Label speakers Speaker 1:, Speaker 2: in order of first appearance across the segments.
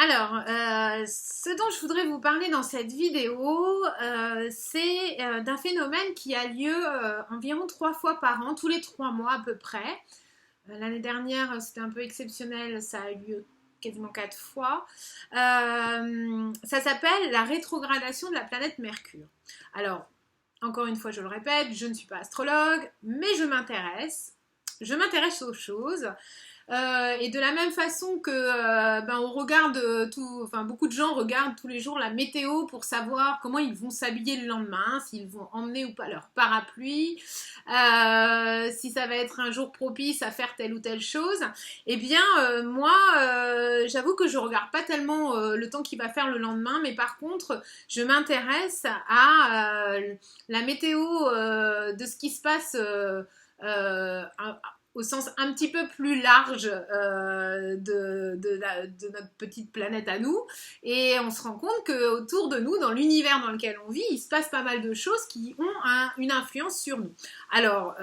Speaker 1: Alors, ce dont je voudrais vous parler dans cette vidéo, c'est d'un phénomène qui a lieu environ 3 fois par an, tous les 3 mois à peu près. L'année dernière, c'était un peu exceptionnel, ça a eu lieu quasiment 4 fois. Ça s'appelle la rétrogradation de la planète Mercure. Alors, encore une fois, je le répète, je ne suis pas astrologue, mais je m'intéresse. Je m'intéresse aux choses. Et de la même façon que on regarde beaucoup de gens regardent tous les jours la météo pour savoir comment ils vont s'habiller le lendemain, s'ils vont emmener ou pas leur parapluie, si ça va être un jour propice à faire telle ou telle chose. Eh bien, moi, j'avoue que je regarde pas tellement le temps qu'il va faire le lendemain, mais par contre, je m'intéresse à la météo de ce qui se passe. Au sens un petit peu plus large de notre petite planète à nous. Et on se rend compte qu'autour de nous, dans l'univers dans lequel on vit, il se passe pas mal de choses qui ont une influence sur nous. Alors,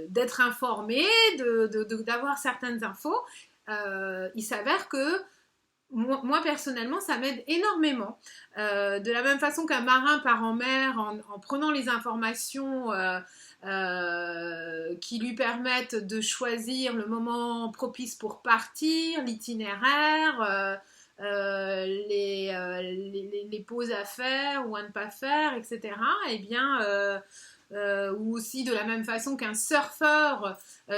Speaker 1: d'être informé, d'avoir certaines infos, il s'avère que moi personnellement, ça m'aide énormément. De la même façon qu'un marin part en mer en prenant les informations qui lui permettent de choisir le moment propice pour partir, l'itinéraire, les pauses à faire ou à ne pas faire, etc. Eh bien, ou aussi de la même façon qu'un surfeur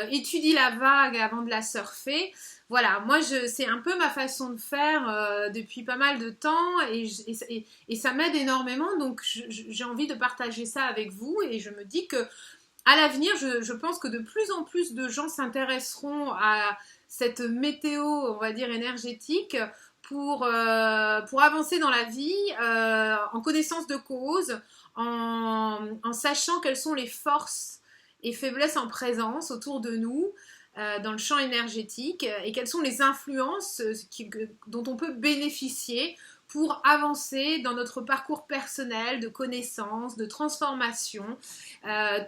Speaker 1: étudie la vague avant de la surfer. Voilà, moi c'est un peu ma façon de faire depuis pas mal de temps et ça m'aide énormément, donc j'ai envie de partager ça avec vous et je me dis que à l'avenir, je pense que de plus en plus de gens s'intéresseront à cette météo, on va dire, énergétique pour avancer dans la vie en connaissance de cause, en sachant quelles sont les forces et faiblesses en présence autour de nous dans le champ énergétique et quelles sont les influences dont on peut bénéficier pour avancer dans notre parcours personnel de connaissance, de transformation,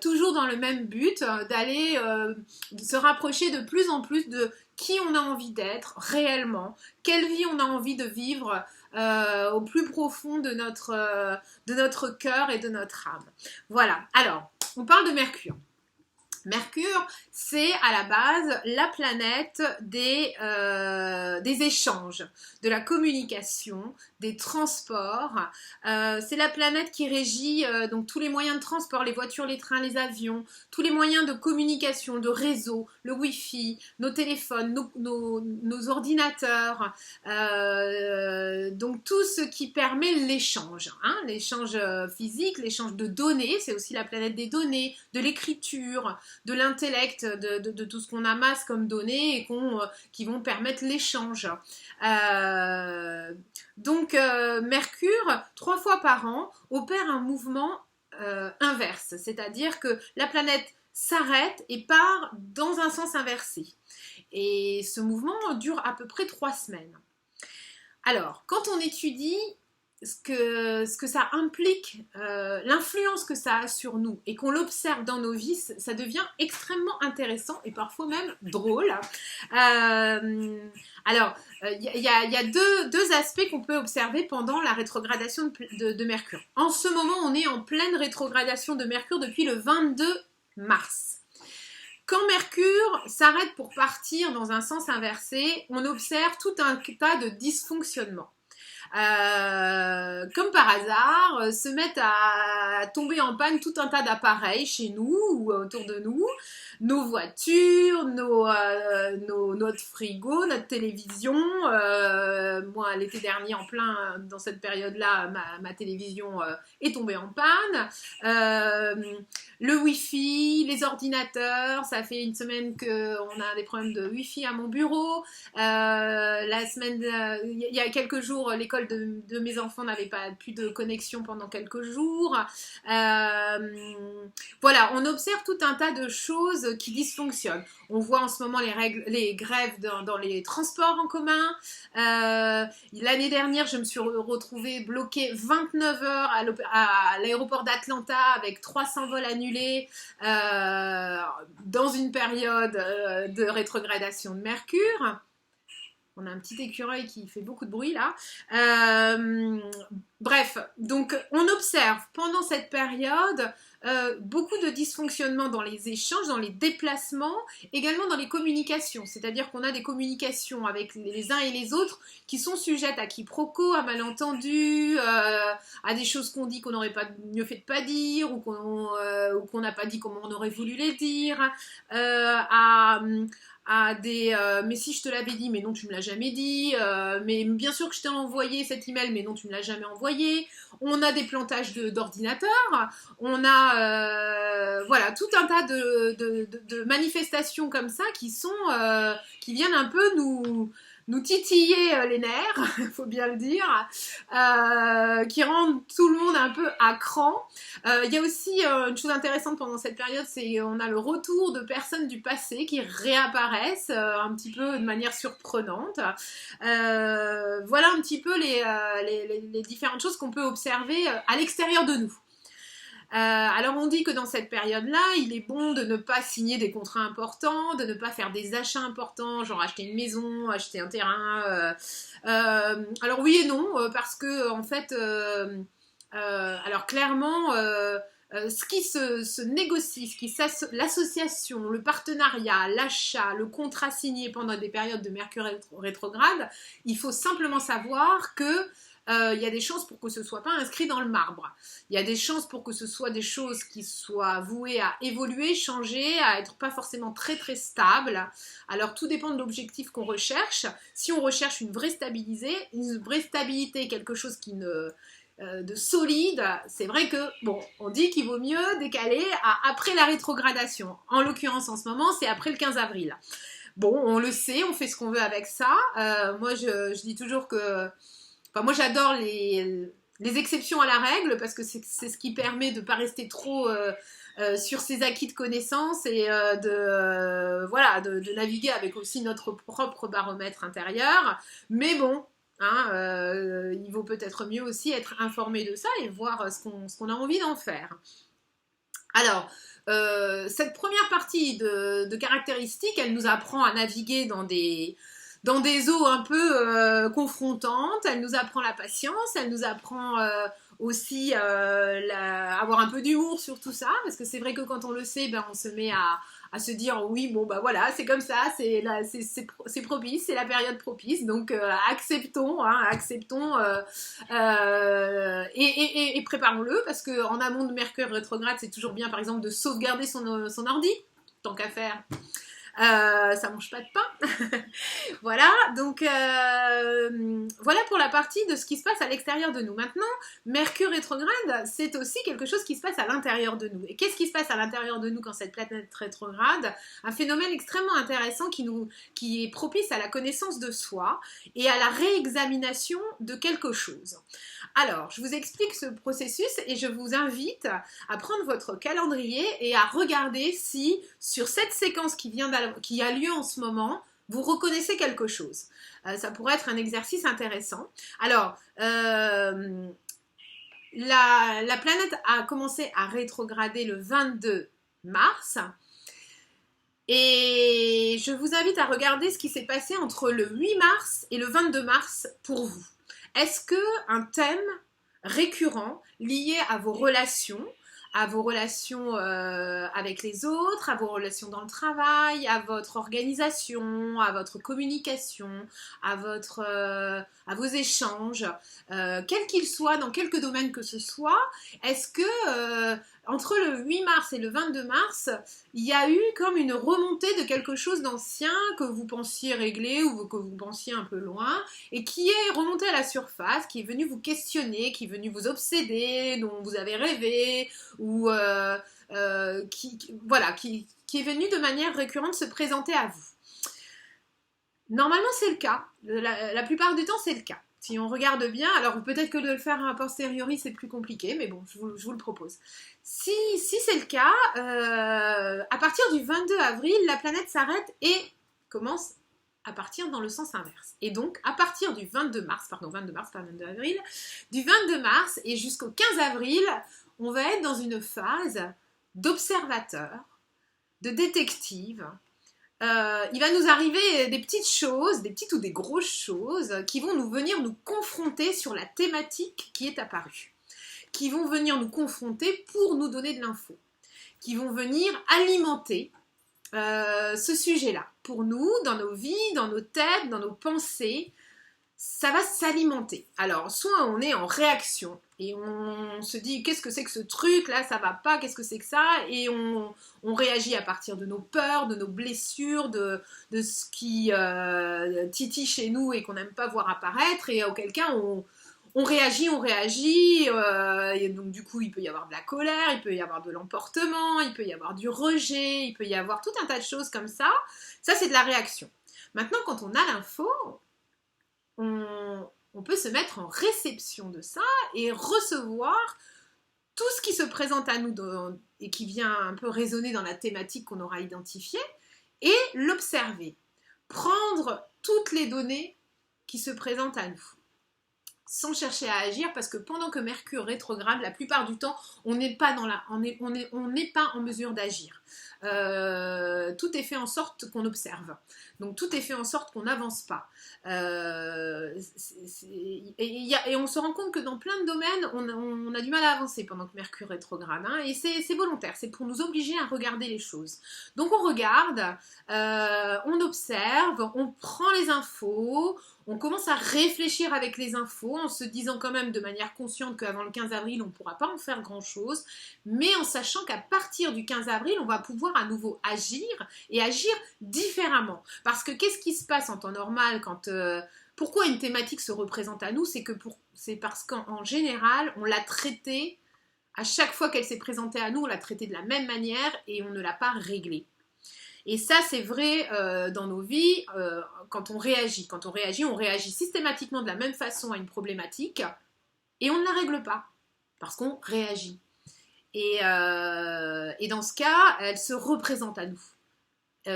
Speaker 1: toujours dans le même but, d'aller se rapprocher de plus en plus de qui on a envie d'être réellement, quelle vie on a envie de vivre au plus profond de notre cœur et de notre âme. Voilà, alors, on parle de Mercure. Mercure, c'est à la base la planète des échanges, de la communication, des transports. C'est la planète qui régit donc tous les moyens de transport, les voitures, les trains, les avions, tous les moyens de communication, de réseau, le Wi-Fi, nos téléphones, nos ordinateurs, donc tout ce qui permet l'échange, hein, l'échange physique, l'échange de données, c'est aussi la planète des données, de l'écriture, de l'intellect, de tout ce qu'on amasse comme données et qui vont permettre l'échange. Donc Mercure, 3 fois par an, opère un mouvement inverse, c'est-à-dire que la planète s'arrête et part dans un sens inversé. Et ce mouvement dure à peu près 3 semaines. Alors, quand on étudie ce que ça implique, l'influence que ça a sur nous et qu'on l'observe dans nos vies, ça devient extrêmement intéressant et parfois même drôle. Alors, il y a deux aspects qu'on peut observer pendant la rétrogradation de Mercure. En ce moment, on est en pleine rétrogradation de Mercure depuis le 22 mars. Quand Mercure s'arrête pour partir dans un sens inversé, on observe tout un tas de dysfonctionnements. Comme par hasard, se mettent à tomber en panne tout un tas d'appareils chez nous ou autour de nous, nos voitures, notre frigo, notre télévision. Moi, l'été dernier, en plein dans cette période-là, ma télévision est tombée en panne. Le Wi-Fi, les ordinateurs, ça fait une semaine qu'on a des problèmes de Wi-Fi à mon bureau. La semaine, il y a quelques jours, l'école de mes enfants n'avait pas plus de connexion pendant quelques jours. Voilà, on observe tout un tas de choses qui dysfonctionnent. On voit en ce moment les grèves dans les transports en commun. L'année dernière, je me suis retrouvée bloquée 29 heures à l'aéroport d'Atlanta avec 300 vols annulés dans une période de rétrogradation de Mercure. On a un petit écureuil qui fait beaucoup de bruit là. Bref, donc on observe pendant cette période beaucoup de dysfonctionnements dans les échanges, dans les déplacements, également dans les communications. C'est-à-dire qu'on a des communications avec les uns et les autres qui sont sujettes à quiproquos, à malentendus, à des choses qu'on dit qu'on n'aurait pas mieux fait de pas dire, ou qu'on n'a pas dit comme on aurait voulu les dire, à des mais si je te l'avais dit, mais non tu me l'as jamais dit, mais bien sûr que je t'ai envoyé cet email, mais non tu me l'as jamais envoyé. On a des plantages d'ordinateurs, on a voilà tout un tas de manifestations comme ça qui viennent un peu nous titiller les nerfs, il faut bien le dire, qui rendent tout le monde un peu à cran. Il y a aussi une chose intéressante pendant cette période, c'est qu'on a le retour de personnes du passé qui réapparaissent un petit peu de manière surprenante. Voilà un petit peu les différentes choses qu'on peut observer à l'extérieur de nous. Alors on dit que dans cette période-là, il est bon de ne pas signer des contrats importants, de ne pas faire des achats importants, genre acheter une maison, acheter un terrain. Alors oui et non, parce que en fait, alors clairement, ce qui se négocie, l'association, le partenariat, l'achat, le contrat signé pendant des périodes de Mercure rétrograde, il faut simplement savoir que il y a des chances pour que ce ne soit pas inscrit dans le marbre. Il y a des chances pour que ce soit des choses qui soient vouées à évoluer, changer, à être pas forcément très très stables. Alors tout dépend de l'objectif qu'on recherche. Si on recherche une vraie stabilité, quelque chose qui de solide, c'est vrai que, bon, on dit qu'il vaut mieux décaler après la rétrogradation. En l'occurrence, en ce moment, c'est après le 15 avril. Bon, on le sait, on fait ce qu'on veut avec ça. Moi, je dis toujours que... Enfin, moi, j'adore les exceptions à la règle parce que c'est ce qui permet de ne pas rester trop sur ses acquis de connaissances et voilà, de naviguer avec aussi notre propre baromètre intérieur. Mais bon, hein, il vaut peut-être mieux aussi être informé de ça et voir ce qu'on a envie d'en faire. Alors, cette première partie de caractéristiques, elle nous apprend à naviguer dans des eaux un peu confrontantes, elle nous apprend la patience, elle nous apprend aussi avoir un peu d'humour sur tout ça, parce que c'est vrai que quand on le sait, ben, on se met à se dire oui, bon bah voilà, c'est comme ça, c'est propice, c'est la période propice, donc acceptons, hein, et préparons-le, parce qu'en amont de Mercure rétrograde, c'est toujours bien par exemple de sauvegarder son ordi, tant qu'à faire. Ça mange pas de pain. Voilà, donc voilà pour la partie de ce qui se passe à l'extérieur de nous. Maintenant, Mercure rétrograde, c'est aussi quelque chose qui se passe à l'intérieur de nous. Et qu'est-ce qui se passe à l'intérieur de nous quand cette planète rétrograde? Un phénomène extrêmement intéressant qui est propice à la connaissance de soi et à la réexamination de quelque chose. Alors, je vous explique ce processus et je vous invite à prendre votre calendrier et à regarder si, sur cette séquence qui a lieu en ce moment, vous reconnaissez quelque chose. Ça pourrait être un exercice intéressant. Alors, la planète a commencé à rétrograder le 22 mars. Et je vous invite à regarder ce qui s'est passé entre le 8 mars et le 22 mars pour vous. Est-ce qu'un thème récurrent lié à vos relations avec les autres, à vos relations dans le travail, à votre organisation, à votre communication, à vos échanges, quels qu'ils soient, dans quelque domaine que ce soit, est-ce que entre le 8 mars et le 22 mars, il y a eu comme une remontée de quelque chose d'ancien que vous pensiez régler ou que vous pensiez un peu loin et qui est remonté à la surface, qui est venu vous questionner, qui est venu vous obséder, dont vous avez rêvé ou qui est venu de manière récurrente se présenter à vous. Normalement, c'est le cas. La plupart du temps, c'est le cas. Si on regarde bien, alors peut-être que de le faire a posteriori, c'est plus compliqué, mais bon, je vous le propose. Si c'est le cas, à partir du 22 avril, la planète s'arrête et commence à partir dans le sens inverse. Et donc, à partir du 22 mars, pas 22 avril, du 22 mars et jusqu'au 15 avril, on va être dans une phase d'observateur, de détective, il va nous arriver des petites choses, des petites ou des grosses choses, qui vont venir nous confronter sur la thématique qui est apparue, qui vont venir nous confronter pour nous donner de l'info, qui vont venir alimenter ce sujet-là. Pour nous, dans nos vies, dans nos têtes, dans nos pensées, ça va s'alimenter. Alors, soit on est en réaction et on se dit qu'est-ce que c'est que ce truc là, ça va pas, qu'est-ce que c'est que ça, et on réagit à partir de nos peurs, de nos blessures, de ce qui titille chez nous et qu'on n'aime pas voir apparaître, et auquel cas on réagit, et donc du coup il peut y avoir de la colère, il peut y avoir de l'emportement, il peut y avoir du rejet, il peut y avoir tout un tas de choses comme ça. Ça c'est de la réaction. Maintenant quand on a l'info, on peut se mettre en réception de ça et recevoir tout ce qui se présente à nous et qui vient un peu résonner dans la thématique qu'on aura identifiée, et l'observer. Prendre toutes les données qui se présentent à nous, sans chercher à agir, parce que pendant que Mercure rétrograde, la plupart du temps, on n'est pas en mesure d'agir. Tout est fait en sorte qu'on observe. Donc tout est fait en sorte qu'on n'avance pas. Et on se rend compte que dans plein de domaines, on a du mal à avancer pendant que Mercure rétrograde. Hein, et c'est volontaire, c'est pour nous obliger à regarder les choses. Donc on regarde, on observe, on prend les infos, on commence à réfléchir avec les infos en se disant quand même de manière consciente qu'avant le 15 avril, on ne pourra pas en faire grand-chose, mais en sachant qu'à partir du 15 avril, on va pouvoir à nouveau agir, et agir différemment. Parce que qu'est-ce qui se passe en temps normal pourquoi une thématique se représente à nous? C'est parce qu'en général, on l'a traitée, à chaque fois qu'elle s'est présentée à nous, on l'a traitée de la même manière et on ne l'a pas réglée. Et ça, c'est vrai dans nos vies, quand on réagit. Quand on réagit systématiquement de la même façon à une problématique et on ne la règle pas, parce qu'on réagit. Et dans ce cas, elle se représente à nous.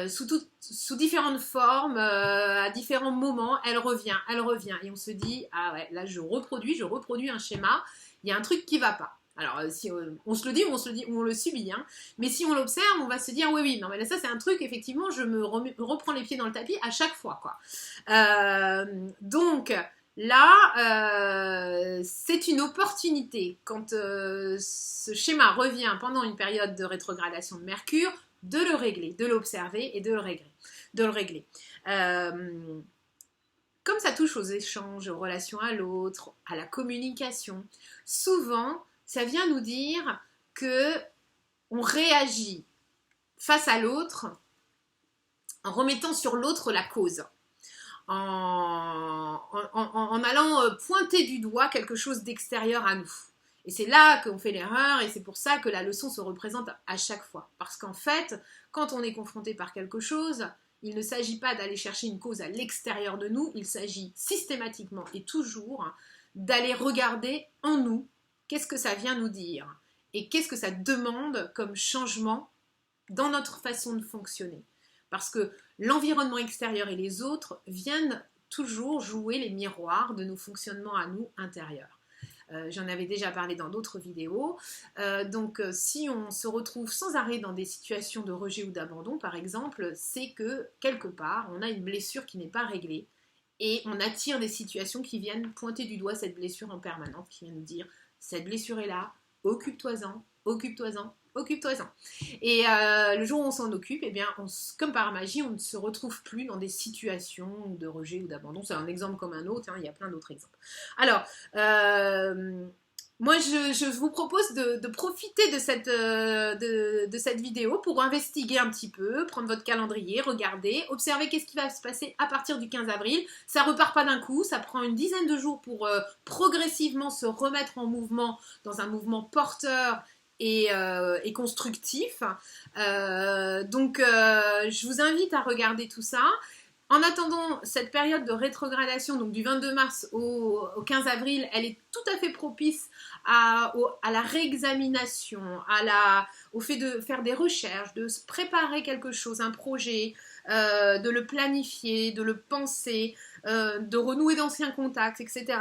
Speaker 1: Sous différentes formes, à différents moments, elle revient. Et on se dit, ah ouais, là je reproduis un schéma, il y a un truc qui ne va pas. Alors, si on se le dit ou on le subit, hein. Mais si on l'observe, on va se dire, oui, non, mais là, ça, c'est un truc, effectivement, je me reprends les pieds dans le tapis à chaque fois, quoi. Donc, là, c'est une opportunité, quand ce schéma revient pendant une période de rétrogradation de Mercure, de le régler, de l'observer et de le régler. Comme ça touche aux échanges, aux relations à l'autre, à la communication, souvent, ça vient nous dire que on réagit face à l'autre en remettant sur l'autre la cause, en allant pointer du doigt quelque chose d'extérieur à nous. Et c'est là qu'on fait l'erreur, et c'est pour ça que la leçon se représente à chaque fois. Parce qu'en fait, quand on est confronté par quelque chose, il ne s'agit pas d'aller chercher une cause à l'extérieur de nous, il s'agit systématiquement et toujours d'aller regarder en nous qu'est-ce que ça vient nous dire et qu'est-ce que ça demande comme changement dans notre façon de fonctionner. Parce que l'environnement extérieur et les autres viennent toujours jouer les miroirs de nos fonctionnements à nous intérieurs. J'en avais déjà parlé dans d'autres vidéos. Donc si on se retrouve sans arrêt dans des situations de rejet ou d'abandon, par exemple, c'est que quelque part, on a une blessure qui n'est pas réglée et on attire des situations qui viennent pointer du doigt cette blessure en permanence, qui viennent nous dire « cette blessure est là, occupe-toi-en, occupe-toi-en, occupe-toi-en ». Et le jour où on s'en occupe, eh bien, comme par magie, on ne se retrouve plus dans des situations de rejet ou d'abandon. C'est un exemple comme un autre, hein, il y a plein d'autres exemples. Alors, moi, je vous propose de profiter de cette vidéo pour investiguer un petit peu, prendre votre calendrier, regarder, observer qu'est-ce qui va se passer à partir du 15 avril. Ça repart pas d'un coup, ça prend une dizaine de jours pour progressivement se remettre en mouvement, dans un mouvement porteur et constructif. Donc, je vous invite à regarder tout ça. En attendant, cette période de rétrogradation, donc du 22 mars au 15 avril, elle est tout à fait propice à la réexamination, au fait de faire des recherches, de se préparer quelque chose, un projet, de le planifier, de le penser, de renouer d'anciens contacts, etc.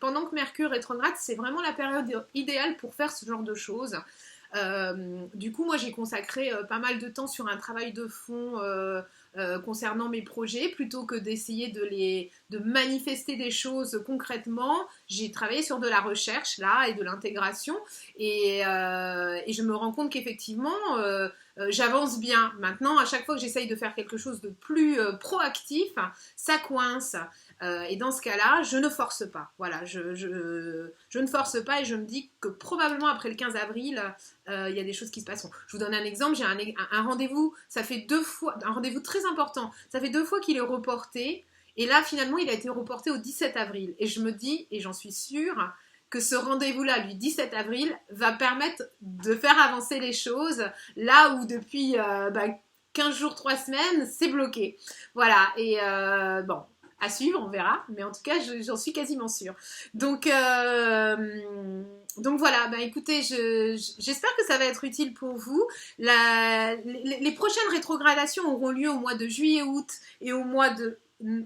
Speaker 1: Pendant que Mercure rétrograde, c'est vraiment la période idéale pour faire ce genre de choses. Du coup, moi j'ai consacré pas mal de temps sur un travail de fond concernant mes projets, plutôt que d'essayer de manifester des choses concrètement. J'ai travaillé sur de la recherche là et de l'intégration et je me rends compte qu'effectivement j'avance bien. Maintenant, à chaque fois que j'essaye de faire quelque chose de plus proactif, ça coince. Et dans ce cas-là, je ne force pas. Voilà, je ne force pas et je me dis que probablement après le 15 avril, il y a des choses qui se passeront. Je vous donne un exemple, j'ai un rendez-vous, ça fait 2 fois, un rendez-vous très important, ça fait 2 fois qu'il est reporté, et là finalement il a été reporté au 17 avril. Et je me dis, et j'en suis sûre, que ce rendez-vous-là, du 17 avril, va permettre de faire avancer les choses, là où depuis 15 jours, 3 semaines, c'est bloqué. Voilà, et bon, à suivre, on verra, mais en tout cas, j'en suis quasiment sûre. Donc voilà, écoutez, j'espère que ça va être utile pour vous. Les prochaines rétrogradations auront lieu au mois de juillet-août et au mois de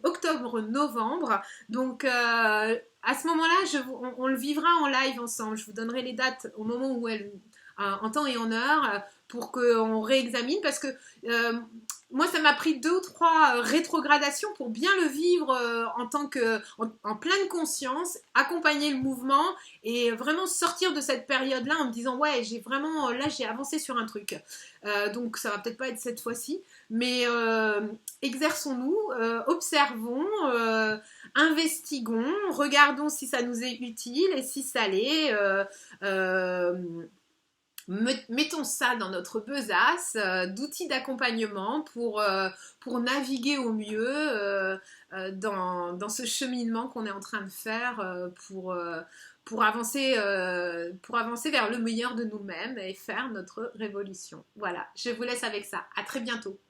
Speaker 1: octobre-novembre. Donc à ce moment-là, on le vivra en live ensemble. Je vous donnerai les dates au moment où en temps et en heure, pour qu'on réexamine, parce que moi, ça m'a pris 2 ou 3 rétrogradations pour bien le vivre en pleine conscience, accompagner le mouvement et vraiment sortir de cette période-là en me disant ouais, j'ai avancé sur un truc. Donc ça va peut-être pas être cette fois-ci, mais exerçons-nous, observons, investiguons, regardons si ça nous est utile et si ça l'est. Mettons ça dans notre besace d'outils d'accompagnement pour naviguer au mieux dans ce cheminement qu'on est en train de faire pour avancer vers le meilleur de nous-mêmes et faire notre révolution. Voilà, je vous laisse avec ça. À très bientôt.